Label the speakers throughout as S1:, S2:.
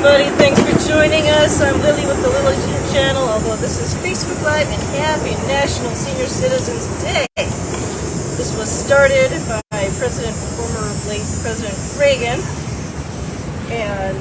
S1: everybody. Thanks for joining us. I'm Lily with the Lily Channel, although this is Facebook Live, and happy National Senior Citizens Day. This was started by former late President Reagan, and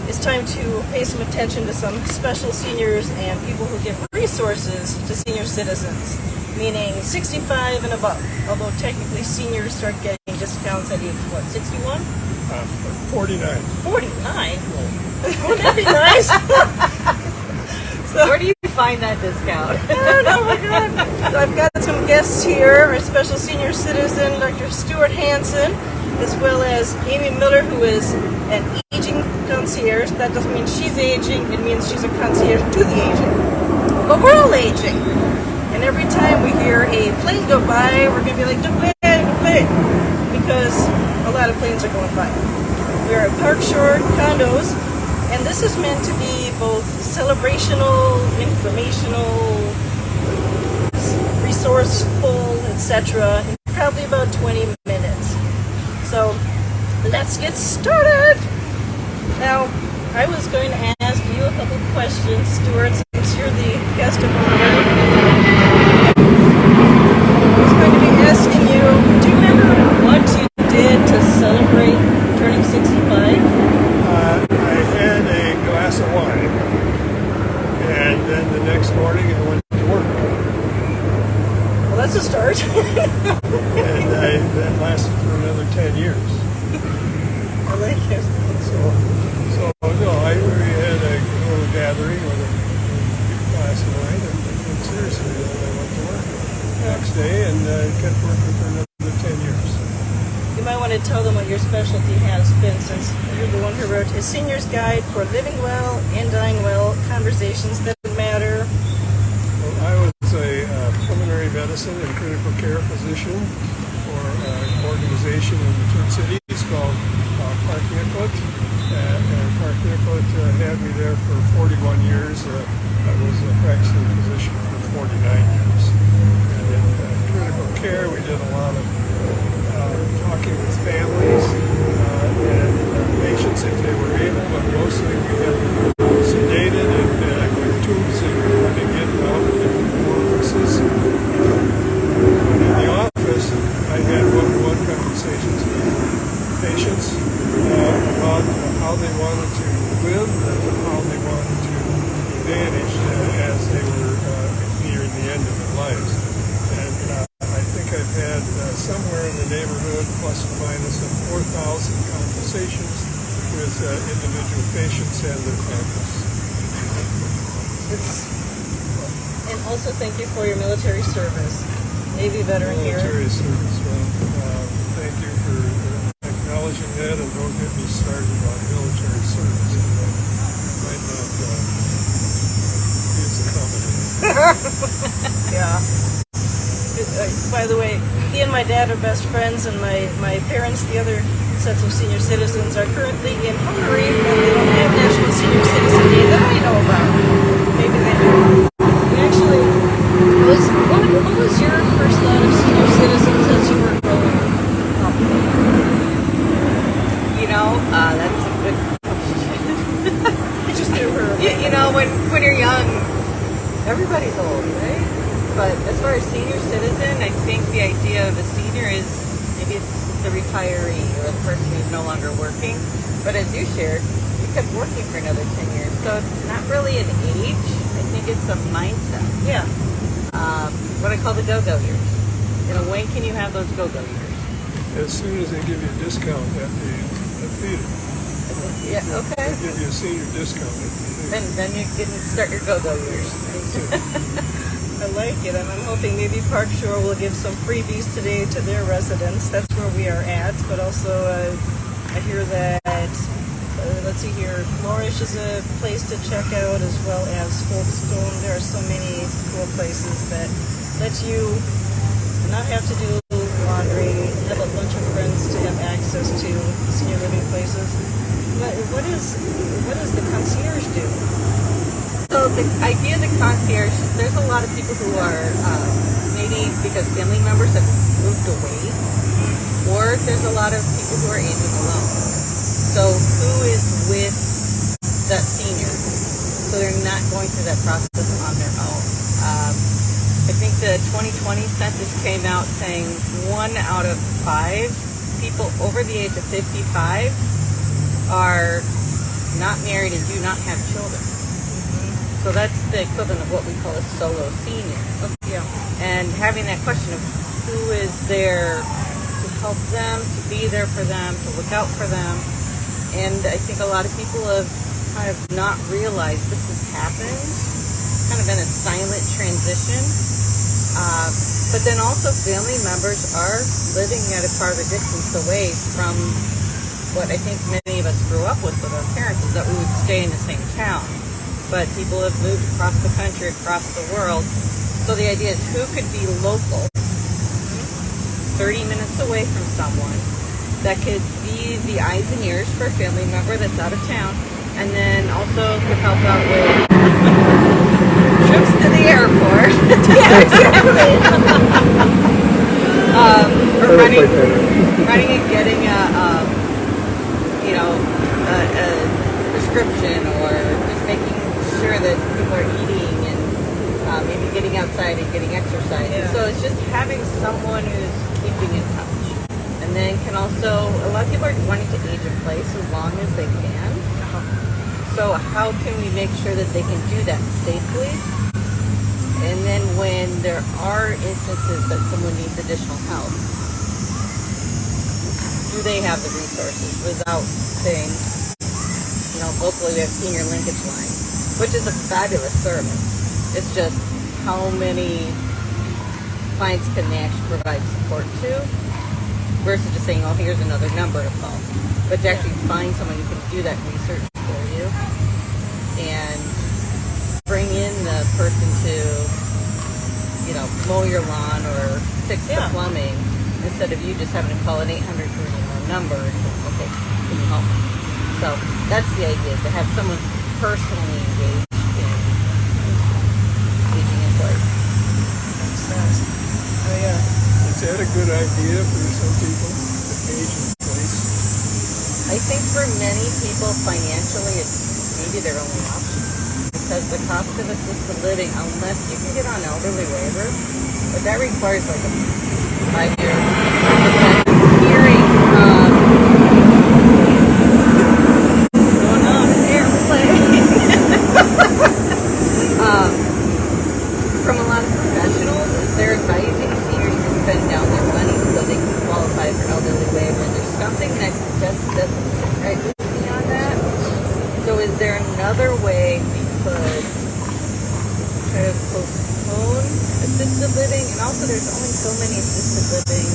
S1: it's time to pay some attention to some special seniors and people who give resources to senior citizens, meaning 65 and above, although technically seniors start getting discounts at age, 61?
S2: 49.
S1: 49? Wouldn't that be nice? So,
S3: where do you find that discount?
S1: Oh my God. So I've got some guests here, our special senior citizen, Dr. Stuart Hanson, as well as Amy Miller, who is an aging concierge. That doesn't mean she's aging, it means she's a concierge to the aging. But we're all aging. And every time we hear a plane go by, we're going to be like, don't play, because a lot of planes are going by. We're at Park Shore condos, and this is meant to be both celebrational, informational, resourceful, etc. in probably about 20 minutes. So let's get started. Now, I was going to ask you a couple of questions, Stuart, since you're the guest of honor. I was going to be asking you, do you remember what you did to celebrate turning 65?
S2: I had a glass of wine, and then the next morning I went to work.
S1: Well, that's a start.
S2: And that lasted for another 10 years.
S1: I like it.
S2: So no, we had a little gathering with a glass of wine, and seriously, I went to work the next day and kept working for another 10 years.
S1: You might want to tell them what your specialty has been, since you're the one who wrote A Senior's Guide for Living Well and Dying Well, Conversations That Matter.
S2: Well, I was a pulmonary medicine and critical care physician for an organization in the Twin Cities called Park Nicollet. And Park Nicollet had me there for 41 years. I was a practicing physician for 49 years. And in critical care, we did a lot of talking with families and patients if they were able, but mostly we had them sedated and with tubes and running in and out of different orifices. But in the office, I had one-to-one conversations with patients about how they wanted to live and how they wanted to be managed as they were nearing the end of their lives. And I think I've had somewhere in the neighborhood, plus or minus, of 4,000 conversations with individual patients and their families.
S1: And also thank you for your military service. Navy veteran here.
S2: Military service, well, thank you for acknowledging that, and don't get me started on military service. I might not use the comment.
S1: Yeah. By the way, he and my dad are best friends, and my parents, the other sets of senior citizens, are currently in Hungary, and they don't have National Senior Citizen Day that I know about. Maybe they do. Actually, what was your first thought of senior citizens as you were growing up?
S3: That's a good question.
S1: You just knew her.
S3: When you're young, everybody's old, right? But as far as senior citizen, I think the idea of a senior is maybe it's the retiree or the person who's no longer working. But as you shared, you kept working for another 10 years. So it's not really an age. I think it's a mindset.
S1: Yeah.
S3: What I call the go-go years. When can you have those go-go years?
S2: As soon as they give you a discount at the theater.
S3: Yeah, okay.
S2: They give you a senior discount at the theater.
S3: Then you can start your go-go years.
S1: I like it, and I'm hoping maybe Park Shore will give some freebies today to their residents. That's where we are at, but also I hear that, let's see here, Flourish is a place to check out, as well as Folkestone. There are so many cool places that let you not have to do laundry, have a bunch of friends to have access to senior living places. What does the concierge do?
S3: So the idea of the concierge, there's a lot of people who are maybe because family members have moved away, or there's a lot of people who are aging alone. So who is with that senior, so they're not going through that process on their own. I think the 2020 census came out saying 1 out of 5 people over the age of 55 are not married and do not have children. So that's the equivalent of what we call a solo senior.
S1: Yeah.
S3: And having that question of who is there to help them, to be there for them, to look out for them. And I think a lot of people have kind of not realized this has happened, kind of been a silent transition. But then also family members are living at a farther distance away from what I think many of us grew up with our parents, is that we would stay in the same town. But people have moved across the country, across the world. So the idea is who could be local, 30 minutes away from someone, that could be the eyes and ears for a family member that's out of town, and then also could help out with trips to the airport.
S1: Yeah, exactly.
S3: Or running and getting a prescription, or just making sure that people are eating and maybe getting outside and getting exercise.
S1: Yeah.
S3: So it's just having someone who's keeping in touch. And then can also, a lot of people are wanting to age in place as long as they can. So how can we make sure that they can do that safely? And then when there are instances that someone needs additional help, do they have the resources without saying, locally we have Senior Linkage Line, which is a fabulous service. It's just how many clients can they actually provide support to, versus just saying, oh, here's another number to call. But to actually find someone who can do that research for you and bring in the person to, mow your lawn or fix the plumbing, instead of you just having to call an 800 number and say, okay, can you help me? So that's the idea, to have someone personally engaged in aging in place.
S1: Makes sense. Oh yeah.
S2: Is that a good idea for some people to age in place?
S3: I think for many people, financially, it's maybe their only option. Because the cost of assisted living, unless you can get on elderly waiver, but that requires like a 5 years. Hearing going on an airplane from a lot of professionals, is they're advising seniors to spend down their money so they can qualify for elderly waiver. And there's something that just doesn't sit right with me on that. So is there another way we could try to postpone assisted living? And also there's only so many assisted living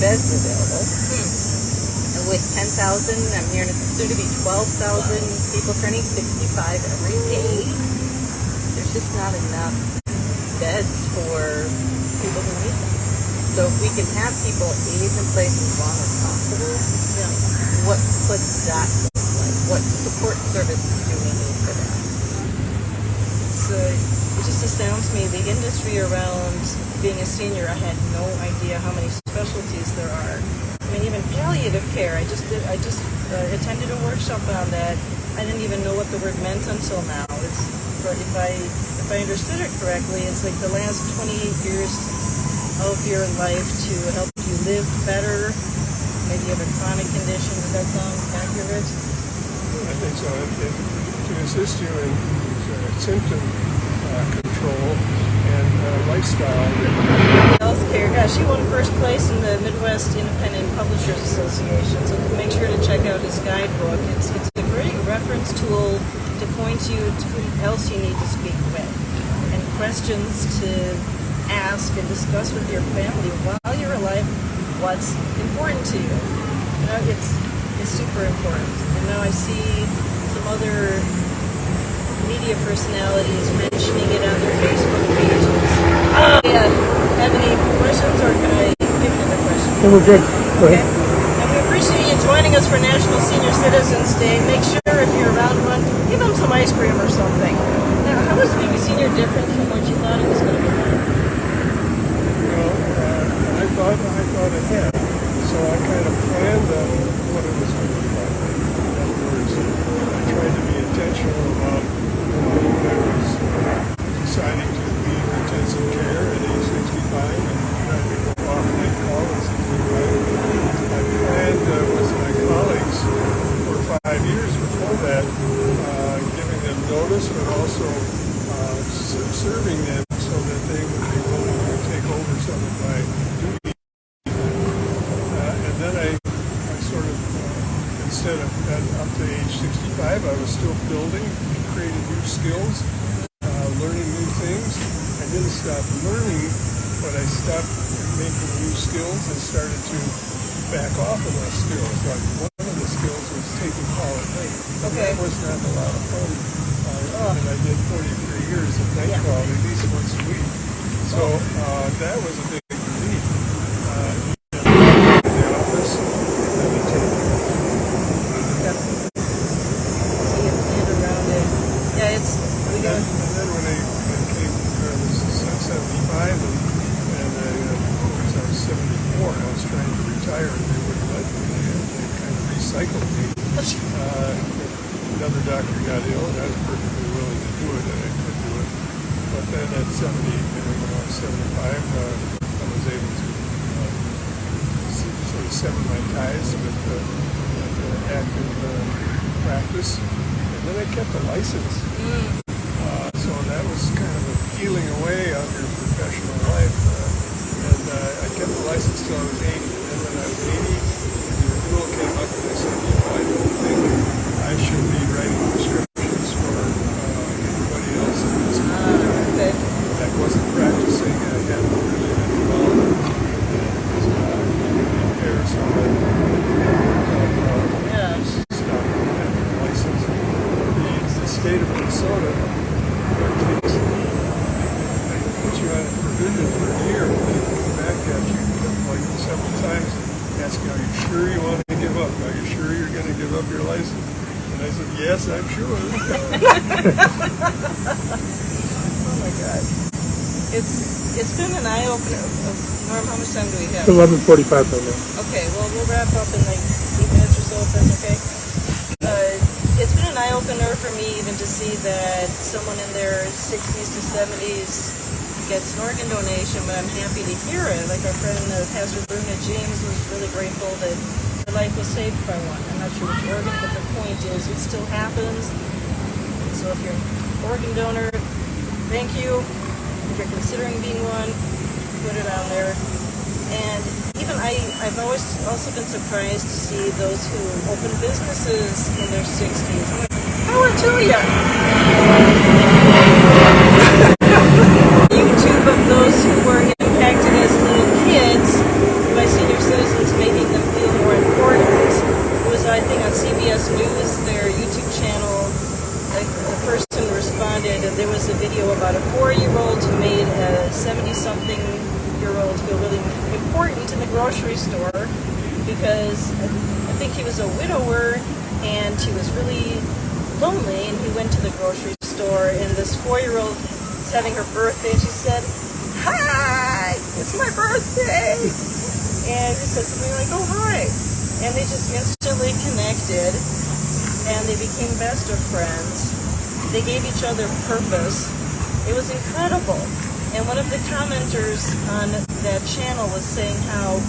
S3: beds available. And with 10,000, I'm hearing it's soon to be 12,000 people turning 65 every day, there's just not enough beds for people who need them. So if we can have people age in place as long as possible, what could that look like? What support services do we need for that?
S1: It just astounds me, the industry around being a senior. I had no idea how many specialties there are. I mean, even palliative care. I just attended a workshop on that. I didn't even know what the word meant until now. If I understood it correctly, it's like the last 28 years of your life to help you live better. Maybe you have a chronic condition. Does that sound accurate?
S2: I think so. To assist you in symptom control and lifestyle.
S1: Healthcare. Yeah, she won first place in the Midwest Independent Publishers Association. So make sure to check out his guidebook. It's a great reference tool to point you to who else you need to speak with, and questions to ask and discuss with your family while you're alive. What's important to you? It's super important. And now I see some other media personalities mentioning it on their Facebook pages. Have any questions, or can I give another question?
S4: No, we're good. Go ahead.
S1: And we appreciate you joining us for National Senior Citizens Day. Make sure if you're around one, give them some ice cream or something. Now, how was being a senior different from what you thought it was going to be like?
S2: I thought ahead, so I kind of planned what it was going to be like. In other words, I tried to be attentive that giving them notice, but also serving them so that they would be willing to take over some of my duties. And then I sort of, instead of up to age 65, I was still building, creating new skills, learning new things. I didn't stop learning, but I stopped making new skills and started to back off of those skills. Like one of the skills was taking call at night.
S1: Okay.
S2: That was not a lot of fun. And I did 43 years of night call at least once a week. So that was a big relief. In the office, and then taking
S1: around it. Yeah, it's we got.
S2: And then when I came, I was 75 and I was 74, I was trying to retire and they wouldn't let me. They kind of recycled me. Another doctor got ill and I was perfectly willing to do it and I could do it. But then at 70, when I was 75, I was able to sort of sever my ties with active practice. And then I kept a license. So that was kind of a peeling away on your professional life. And I kept the license till I was 80. And then when I was 80, the renewal came up and I said, I don't think I should be writing prescriptions for anybody else in this country. I wasn't practicing. I hadn't really been involved in Paris. So I stopped having a license. The state of Minnesota takes, they put you on a provision for a year. They come back at you like several times and ask you, are you sure you want to give up? Are you sure you're going to give up your license? And I said, yes, I'm sure.
S1: Oh my God. It's been an eye opener. Norm, how much time do we have?
S4: 11:45 right now.
S1: Okay, well we'll wrap up in like 8 minutes or so if that's okay. It's been an eye opener for me even to see that someone in their 60s to 70s gets an organ donation, but I'm happy to hear it. Like our friend Pastor Bruna James was really grateful that her life was saved by one. I'm not sure which organ, but the point is it still happens. So if you're an organ donor, thank you. If you're considering being one, put it on there. And even I've always also been surprised to see those who open businesses in their 60s. I'm like, power to you! YouTube of those who were impacted as little kids by senior citizens, making them feel more important. It was, I think, on CBS News, their YouTube channel, like the person responded, and there was a video about a 4-year-old who made a 70-something-year-old feel really important in the grocery store because I think he was a widower and he was really lonely, and he went to the grocery store, and this 4-year-old was having her birthday, and she said, "Hi, it's my birthday," and he said something like, "Oh, hi," and they just instantly connected, and they became best of friends. They gave each other purpose. It was incredible. And one of the commenters on that channel was saying how,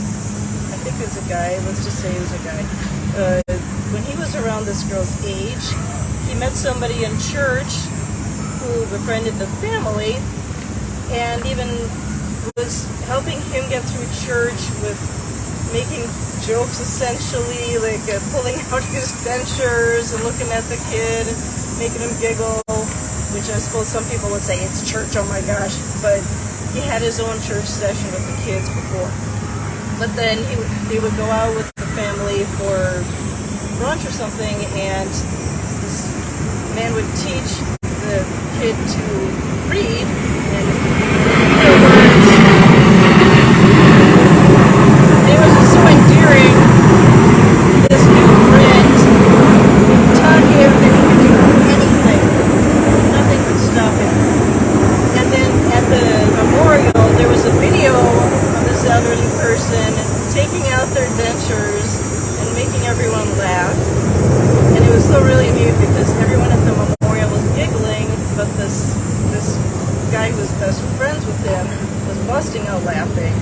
S1: I think it was a guy, let's just say it was a guy, when he was around this girl's age, he met somebody in church who befriended the family and even was helping him get through church with making jokes essentially, like pulling out his dentures and looking at the kid, making him giggle, which I suppose some people would say it's church, oh my gosh, but he had his own church session with the kids before. But then they would go out with the family for lunch or something, and this man would teach the kid to read and hear words. It was just so endearing. This new friend taught him that he could do anything. Nothing could stop him. And then at the memorial, there was a video of this elderly person taking out their dentures and making everyone laugh. And it was so really neat because everyone at the memorial was giggling, but this guy who was best friends with him was busting out laughing.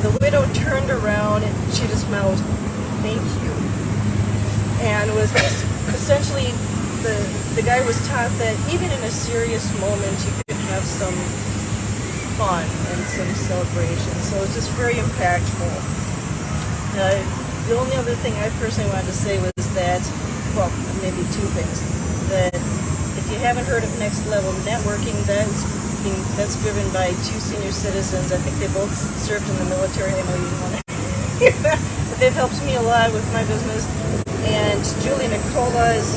S1: The widow turned around and she just mouthed, "Thank you." And was just essentially the guy was taught that even in a serious moment, you can have some fun and some celebration. So it's just very impactful. The only other thing I personally wanted to say was that, well, maybe two things. That if you haven't heard of Next Level Networking, that's driven by two senior citizens. I think they both served in the military. I know you didn't want to hear that, but they've helped me a lot with my business. And Julie Nicola is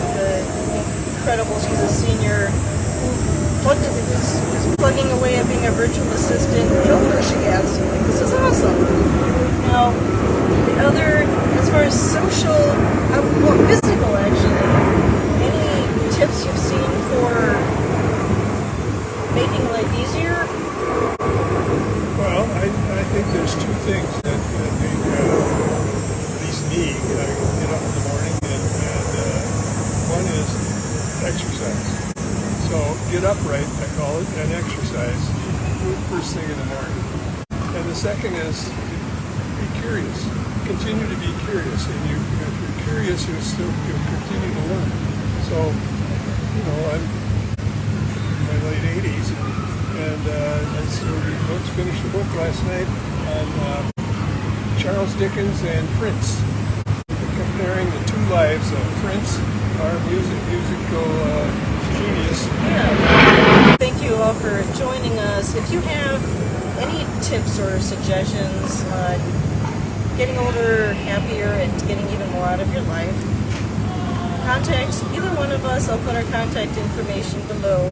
S1: incredible. She's a senior who is plugging away at being a virtual assistant. Where she has. This is awesome. Now, the other, as far as social, well, physical actually, any tips you've seen for making life easier?
S2: Well, I think there's two things that make, at least me, get up in the morning, and one is exercise. So get upright, I call it, and exercise first thing in the morning. And the second is be curious. Continue to be curious, and if you're curious, you'll continue to learn. So, I'm in my late 80s, and we finished the book last night on Charles Dickens and Prince, comparing the two lives of Prince, our musical genius.
S1: Yeah. Thank you all for joining us. If you have any tips or suggestions on getting older, happier, and getting even more out of your life, contact either one of us. I'll put our contact information below.